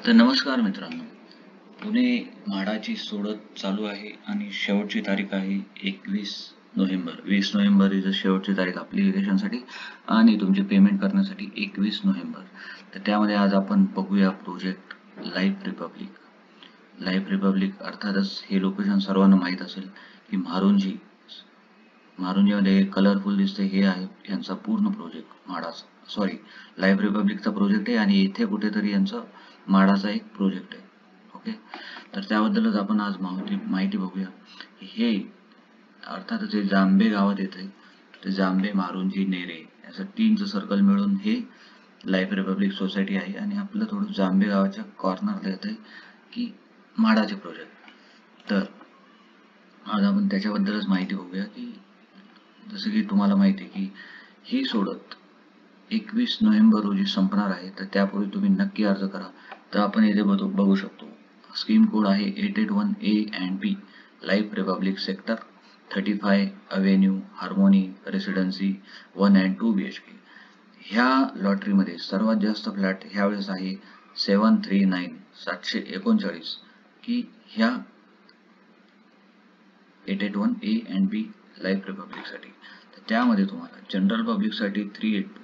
तर नमस्कार मित्रांनो, पुणे म्हाडाची सोडत चालू आहे आणि शेवटची तारीख आहे 21 नोव्हेंबर. 20 नोव्हेंबर ही शेवटची तारीख ॲप्लिकेशनसाठी आणि तुमचे पेमेंट करण्यासाठी 21 नोव्हेंबर. तर त्यामध्ये आज आपण बघूया project life Republic. Life Republic अर्थातच हे लोकेशन सर्वांना माहीत असेल की म्हारुंजीमध्ये कलरफुल दिसते हे आहे यांचा पूर्ण प्रोजेक्ट म्हाडाचा. सॉरी, लाईफ रिपब्लिकचा प्रोजेक्ट आहे आणि इथे कुठेतरी यांचा म्हाडाचा एक प्रोजेक्ट आहे. ओके, तर त्याबद्दलच आपण आज माहिती बघूया. हे अर्थातच हे जांभे गावात येते. ते जांभे, म्हारुंजी, नेरे असं तीनचं सर्कल मिळून हे लाईफ रिपब्लिक सोसायटी आहे आणि आपलं थोडं जांभे गावाच्या कॉर्नरला येते की म्हाडाचे प्रोजेक्ट. तर आज आपण त्याच्याबद्दलच माहिती बघूया की जसं की तुम्हाला माहिती आहे की ही सोडत 21 नोव्हेंबर रोजी संपणार आहे. तर त्यापूर्वी तुम्ही नक्की अर्ज करा. तर आपण इथे बघू शकतो स्कीम कोड आहे 881A and B, life Republic sector 35 avenue, harmony residency 1 and 2 BHK. ह्या लॉटरीमध्ये सर्वात जास्त फ्लॅट ह्यावेळेस आहे 739 की ह्या 881A and B लाईफ रिपब्लिकसाठी. तर त्यामध्ये तुम्हाला जनरल पब्लिकसाठी 382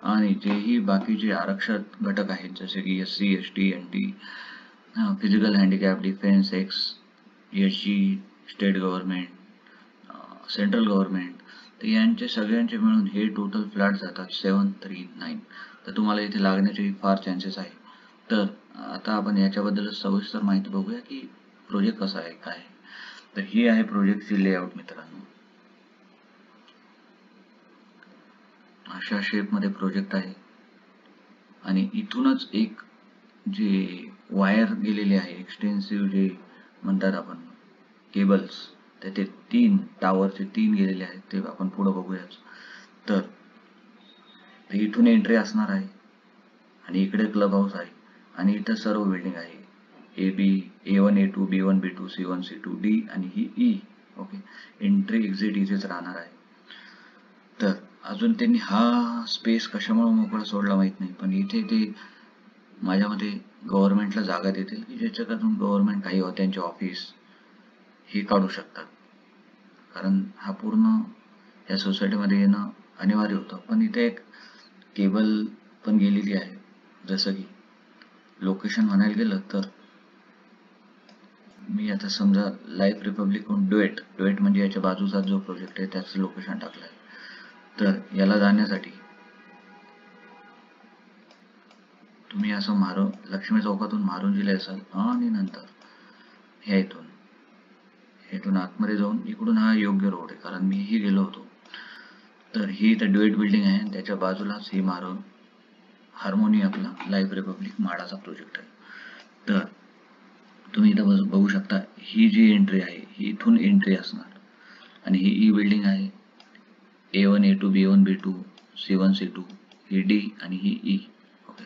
आणि जेही बाकीचे आरक्षित घटक आहेत जसे की SC, ST, NT, physical handicap, defence, x, SG, state government, central government, तर यांचे सगळ्यांचे मिळून हे टोटल फ्लॅट जातात 739. तर तुम्हाला इथे लागण्याचे फार चान्सेस आहे. तर आता आपण याच्याबद्दल सविस्तर माहिती बघूया की प्रोजेक्ट कसा आहे काय. तर ही आहे प्रोजेक्टची लेआउट मित्रांनो. अशा शेपमध्ये प्रोजेक्ट आहे आणि इथूनच एक जे वायर गेलेले आहे एक्सटेन्सिव्ह जे म्हणतात आपण केबल्स, तर ते 3 टावरचे 3 गेलेले आहेत ते आपण पुढे बघूयाच. तर इथून एंट्री असणार आहे आणि इकडे क्लब हाऊस आहे आणि इथं सर्व बिल्डिंग आहे AB, A1, A2, B1, B2, C1, C2, D आणि ही E. ओके, एंट्री एक्झिट इथेच राहणार आहे. तर अजून त्यांनी हा स्पेस कशामुळे मोकळा सोडला माहित नाही, पण इथे ते माझ्या मते गव्हर्नमेंटला जागा देतील की ज्याच्यातून गव्हर्नमेंट काही त्यांचे ऑफिस हे काढू शकतात. कारण हा पूर्ण या सोसायटीमध्ये येणं अनिवार्य होतं. पण इथे एक केबल पण गेलेली आहे. जसं की लोकेशन म्हणायला गेलं तर मी आता समजा लाईफ रिपब्लिकहून डुएट म्हणजे याच्या बाजूचा जो प्रोजेक्ट आहे त्याचं लोकेशन टाकलं आहे. तर याला जाण्यासाठी तुम्ही असं लक्ष्मी चौकातून म्हारुंजीला असाल आणि नंतर ह्या इथून आतमध्ये जाऊन इकडून हा योग्य रोड आहे कारण मीही गेलो होतो. तर ही इथं डुएट बिल्डिंग आहे आणि त्याच्या बाजूलाच ही हार्मोनी आपला लाईफ रिपब्लिक म्हाडाचा प्रोजेक्ट आहे. तर तुम्ही इथं बघू शकता ही जी एंट्री आहे ही इथून एंट्री असणार आणि ही बिल्डिंग आहे A1, A2, B1, B2, C1, C2, ही D आणि ही E. ओके,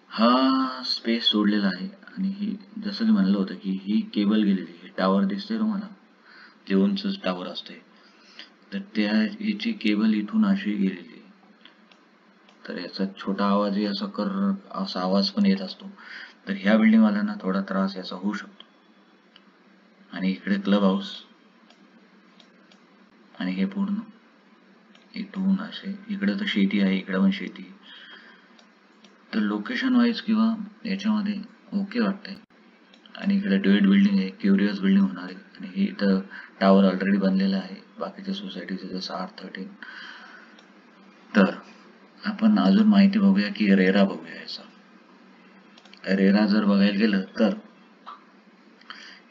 हा स्पेस सोडलेला आहे आणि ही जसं की म्हणलं होतं की ही केबल गेलेली आहे. टावर दिसते तुम्हाला, ते उंच टावर असते. तर याची केबल इथून अशी गेलेली आहे. तर याचा छोटा आवाजही असा आवाज पण येत असतो. तर ह्या बिल्डिंगवाल्यांना थोडा त्रास याचा होऊ शकतो. आणि इकडे क्लब हाऊस आणि हे पूर्ण इथून असे इकडे तर शेती आहे, इकडे पण शेती. तर लोकेशन वाईज किंवा याच्यामध्ये ओके वाटतंय. आणि इकडे डुएट बिल्डिंग आहे, क्युरियस बिल्डिंग होणार आहे आणि हे इथं टावर ऑलरेडी बनलेलं आहे बाकीच्या सोसायटीचं जसं R13. तर आपण अजून माहिती बघूया की रेरा बघूया. याचा रेरा जर बघायला गेलं तर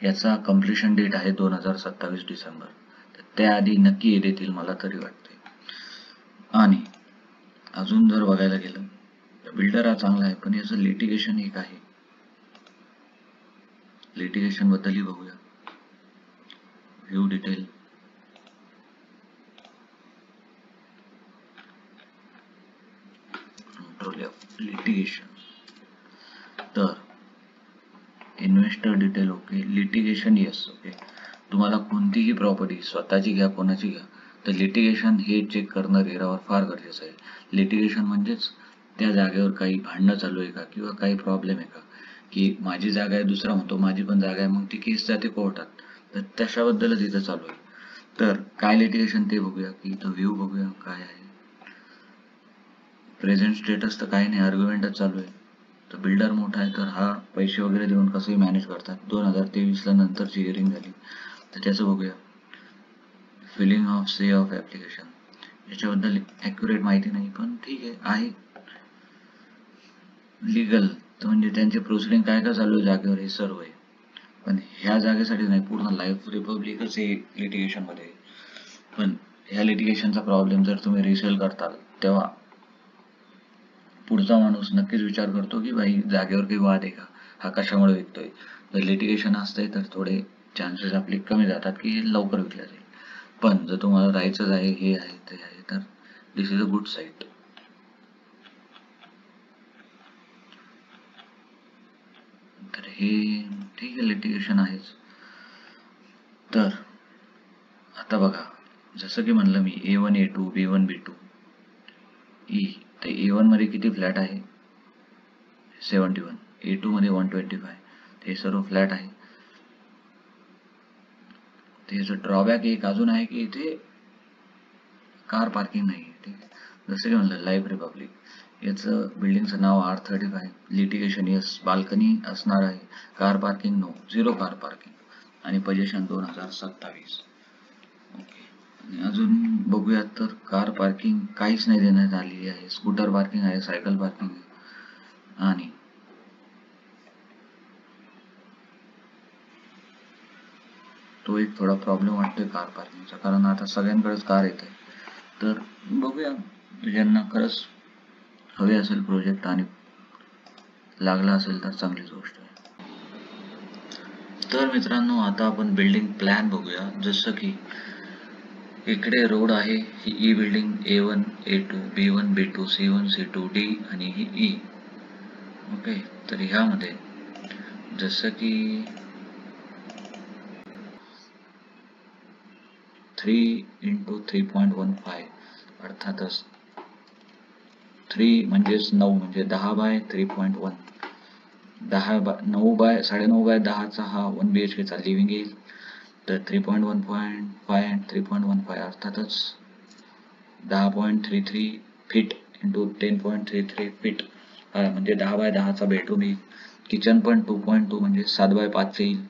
याचा कम्प्लिशन डेट आहे 2027 डिसेंबर. तर त्याआधी नक्की हे देतील मला तरी वाटते. आणि अजून जर बघायला गेलं तर बिल्डर हा चांगला आहे पण याचं लिटिगेशन एक आहे. लिटिगेशन बद्दलही बघूया. View detail, control of litigation. तर investor detail okay, litigation yes okay. तुम्हाला कोणतीही प्रॉपर्टी स्वतःची घ्या कोणाची घ्या तर लिटिगेशन हे चेक करणं रेरावर फार गरजेचं आहे. लिटिगेशन म्हणजेच त्या जागेवर काही भांडणं चालू आहे का किंवा काही प्रॉब्लेम आहे का की माझी जागा आहे, दुसरा म्हणतो माझी पण जागा आहे, मग ती केस जाते कोर्टात. तर तशाबद्दलच इथं चालू आहे. तर काय लिटिगेशन ते बघूया, की इथं व्ह्यू बघूया काय आहे. प्रेझेंट स्टेटस तर काही नाही, आर्ग्युमेंटच चालू आहे. तर बिल्डर मोठा आहे, तर हा पैसे वगैरे देऊन कसंही मॅनेज करतात. 2023ला नंतरची हिअरिंग झाली, तर त्याचं बघूया. फिलिंग ऑफ से ऑफ ॲप्लिकेशन, याच्याबद्दल ॲक्युरेट माहिती नाही, पण ठीक आहे. लिगल तर म्हणजे त्यांचे प्रोसिडिंग काय काय चालू आहे जागेवर हे सर्व आहे. पण ह्या जागेसाठी नाही, पूर्ण लाईफ रिपब्लिकच हे लिटिगेशनमध्ये आहे. पण ह्या लिटिगेशनचा प्रॉब्लेम जर तुम्ही रिसेल करताल, तेव्हा पुढचा माणूस नक्कीच विचार करतो की भाई जागेवर काही वाद आहे का, हा कशामुळे विकतोय. जर लिटिगेशन असते तर थोडे चान्सेस आपले कमी जातात की हे लवकर विकल्या जाईल. पण जर तुम्हाला राहायचंच आहे, हे आहे ते आहे, तर दिस इज अ गुड साईट. तर हे ठीक आहे, लिटिगेशन आहेच. तर आता बघा, जसं की म्हणलं मी A1 A2 B1 B2 E, तर A1 मध्ये किती फ्लॅट आहे, 71. A2 मध्ये 125. ते सर्व फ्लॅट आहे. त्याचं ड्रॉबॅक एक अजून आहे की इथे कार पार्किंग नाही आहे. ठीक आहे, जसं की म्हणलं लाईफ रिपब्लिक, याचं बिल्डिंगचं नाव R35. लिटिगेशन यस, बाल्कनी असणार आहे, car parking no, 0 car parking, आणि पोझिशन 2027. ओके. आणि अजून बघूयात तर कार पार्किंग काहीच नाही देण्यात आलेली आहे. स्कूटर पार्किंग आहे, सायकल पार्किंग आहे. आणि तो एक थोडा प्रॉब्लेम वाटतोय कार पार्किंगचा, कारण आता सगळ्यांकडेच कार येत आहे. तर बघूया, ज्यांना खरंच हवे असेल प्रोजेक्ट आणि लागला असेल तर चांगलीच गोष्ट आहे. तर मित्रांनो, आता आपण बिल्डिंग प्लॅन बघूया. जसं की इकडे रोड आहे, ही E building A1 A2 B1 B2 C1 C2 D आणि ही E. ओके, तर ह्यामध्ये जसं की 3x3.15, अर्थातच 3 म्हणजेच 9, म्हणजे 10/3.1, 9/10चा हा 1 BHKचा लिव्हिंग येईल. तर 3.1.5 अँड 3.15 अर्थातच 10.33 फीट इंटू 10.33 फीट, म्हणजे 10/10चा बेडरूम येईल. किचन पण 2.2 म्हणजे 7/5 येईल.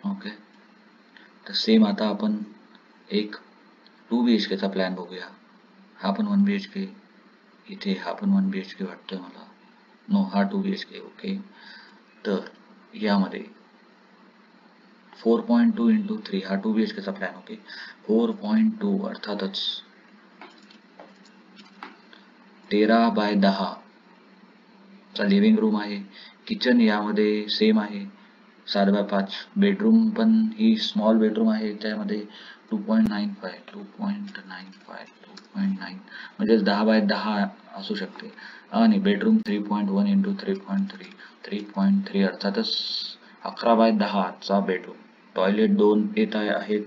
ओके, तर सेम आता आपण एक 2 BHKचा प्लॅन बघूया. हा पण 1 BHK, इथे हा पण 1 BHK वाटतोय मला, नो हा 2 BHK. ओके, तर यामध्ये 4.2 इंटू 3 हा 2 BHKचा प्लॅन. ओके, 4.2 अर्थातच 13/10 चा लिव्हिंग रूम आहे. किचन यामध्ये सेम आहे, 7/5. बेडरूम पण ही स्मॉल बेडरूम आहे, त्यामध्ये 2.95 म्हणजे 10/10 असू शकते. आणि बेडरूम 3.1 इंटू 3.3 अर्थातच 11/10चा बेडरूम. टॉयलेट 2 येत आहेत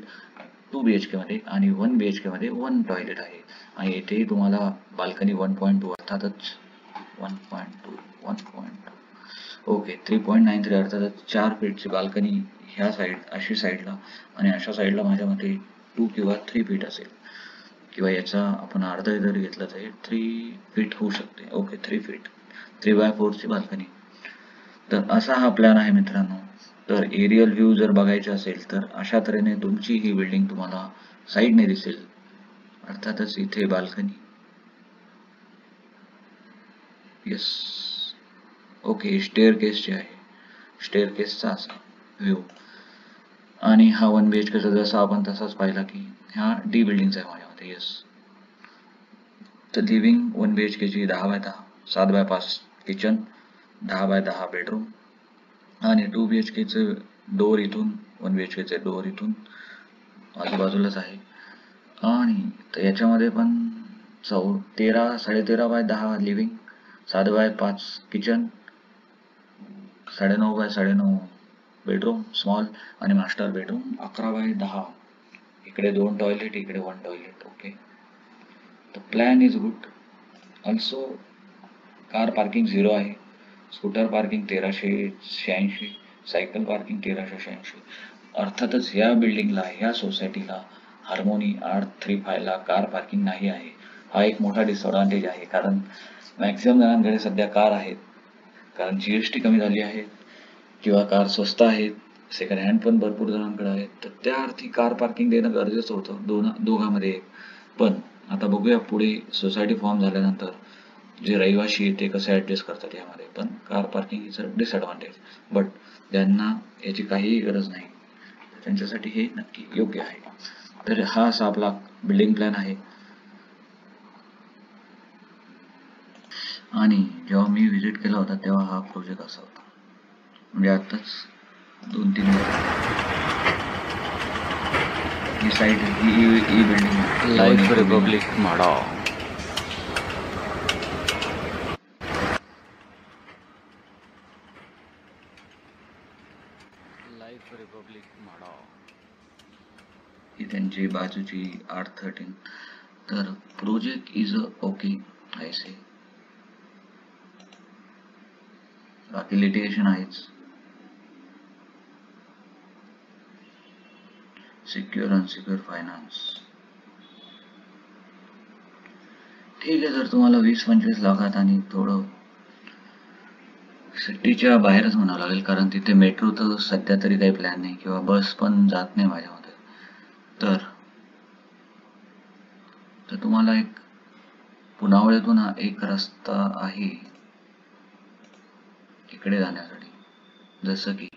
2 BHK मध्ये, आणि 1 BHK मध्ये 1 टॉयलेट आहे. आणि येथेही तुम्हाला बाल्कनी 1.2 अर्थातच 1.2. ओके, 3.93 अर्थातच 4 फीटची बाल्कनी ह्या साईड, अशी साईडला, आणि अशा साईडला माझ्या मते 2 किंवा 3 फीट असेल, किंवा याचा आपण अर्धा जर घेतला तर 3 फीट होऊ शकते. ओके, 3 फीट, 3/4ची बाल्कनी. तर असा हा प्लॅन आहे मित्रांनो. तर एरियल व्ह्यू जर बघायचा असेल तर अशा तऱ्हेने तुमची ही बिल्डिंग तुम्हाला साईडने दिसेल. अर्थातच इथे बाल्कनी, येस. ओके, स्टेअरकेसचे आहे, स्टेअरकेसचा असा व्ह्यू. आणि हा 1 BHKचा जसा आपण तसाच पाहिला की ह्या D बिल्डिंगचा आहे माझ्यामध्ये. येस, तर लिव्हिंग 1 BHKची 10/10, 7/5 किचन, 10/10 बेडरूम, आणि 2 BHKचं डोअर इथून, 1 BHKचे डोअर इथून आजूबाजूलाच आहे. आणि तर याच्यामध्ये पण 13.5/10 लिव्हिंग, 7/5 किचन, 9.5/9 बेडरूम स्मॉल, आणि मास्टर बेडरूम 11/10. इकडे 2 टॉयलेट, इकडे 1 टॉयलेट. ओके, तर plan is good. Also car parking 0 आहे, स्कूटर पार्किंग 1386, सायकल पार्किंग 1386. अर्थातच ह्या बिल्डिंगला, ह्या सोसायटीला हार्मोनी 835 ला कार पार्किंग नाही आहे. हा एक मोठा डिसएडव्हान्टेज आहे, कारण मॅक्झिमम जणांकडे सध्या कार आहेत, कारण GST कमी झाली आहे किंवा कार स्वस्त आहेत, सेकंड हँड पण भरपूर जणांकडे आहेत, तर त्या अर्थी कार पार्किंग देणं गरजेचं होतं दोघांमध्ये एक. पण आता बघूया पुढे सोसायटी फॉर्म झाल्यानंतर जे रहिवाशी आहेत ते कसे ऍडजस्ट करतात यामध्ये. पण car parking is a disadvantage, but ज्यांना याची काहीही गरज नाही त्यांच्यासाठी हे नक्की योग्य आहे. तर हा असा आपला बिल्डिंग प्लॅन आहे. आणि जेव्हा मी व्हिजिट केला होता तेव्हा हा प्रोजेक्ट असा होता, म्हणजे आताच 2-3 ही साईड ही building Life Republic MHADA. Life Republic MHADA ही त्यांची बाजूची 813. तर project is okay I say. बाकी लिटिगेशन आहेच. सिक्युअर अनसिक्युअर फायनान्स ठीक आहे. जर तुम्हाला 20-25 लाखात आणि थोडं सिटीच्या बाहेरच म्हणावं लागेल, कारण तिथे मेट्रो तर सध्या तरी काही प्लॅन नाही किंवा बस पण जात नाही माझ्या मते, तर तुम्हाला एक पुनावळ्यातून एक रस्ता आहे इकडे जाण्यासाठी. जसं की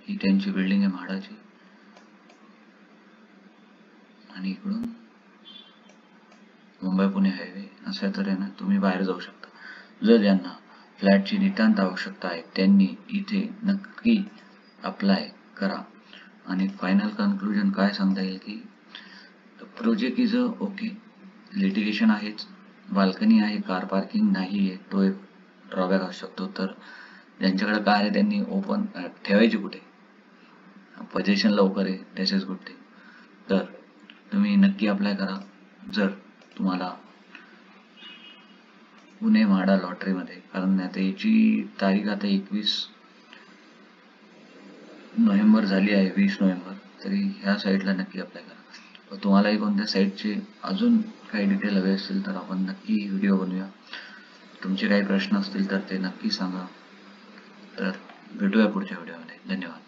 ही त्यांची बिल्डिंग आहे म्हाडाची, आणि इकडून मुंबई पुणे हायवे अशा तऱ्हेनं तुम्ही बाहेर जाऊ शकता. जर ज्यांना फ्लॅटची नितांत आवश्यकता आहे त्यांनी इथे नक्की अप्लाय करा. आणि फायनल कन्क्लुजन काय सांगता येईल की प्रोजेक्ट इज ओके. लिटिगेशन आहेच, बाल्कनी आहे, कार पार्किंग नाही आहे, तो एक ड्रॉबॅक असू शकतो. तर ज्यांच्याकडे कार आहे त्यांनी ओपन ठेवायची कुठे, पोझिशन लवकर आहे, दिस इज गुड थिंग. तर तुम्ही नक्की अप्लाय करा. जर तुम्हाला पुणे म्हाडा लॉटरीमध्ये, कारण आता याची तारीख आता 21 नोव्हेंबर झाली आहे, 20 नोव्हेंबर, तरी ह्या साईटला नक्की अप्लाय करा. तुम्हालाही कोणत्या साईटचे अजून काही डिटेल हवे असतील तर आपण नक्की व्हिडिओ बनवूया. तुमचे काही प्रश्न असतील तर ते नक्की सांगा. तर भेटूया पुढच्या व्हिडिओमध्ये. धन्यवाद.